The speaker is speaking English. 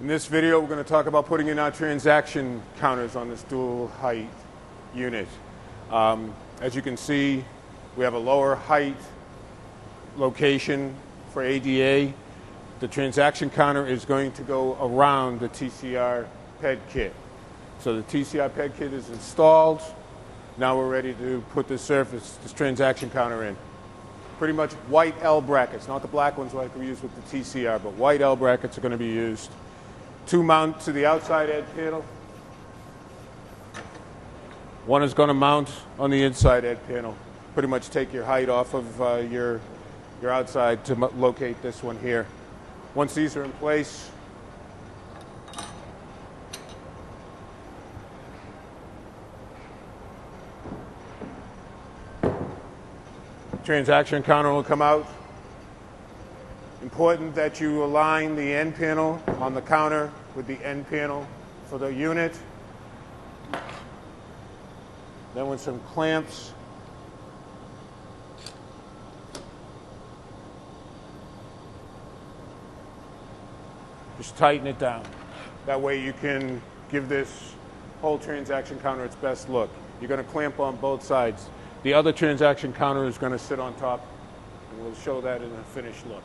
In this video, we're going to talk about putting in our transaction counters on this dual height unit. As you can see, we have a lower height location for ADA. The transaction counter is going to go around the TCR PED kit. So the TCR PED kit is installed. Now we're ready to put this transaction counter in. Pretty much white L brackets, not the black ones like we use with the TCR, but white L brackets are going to be used. Two mount to the outside edge panel. One is going to mount on the inside edge panel. Pretty much take your height off of your outside to locate this one here. Once these are in place, transaction counter will come out. Important that you align the end panel on the counter with the end panel for the unit. Then with some clamps, just tighten it down. That way you can give this whole transaction counter its best look. You're going to clamp on both sides. The other transaction counter is going to sit on top, and we'll show that in a finished look.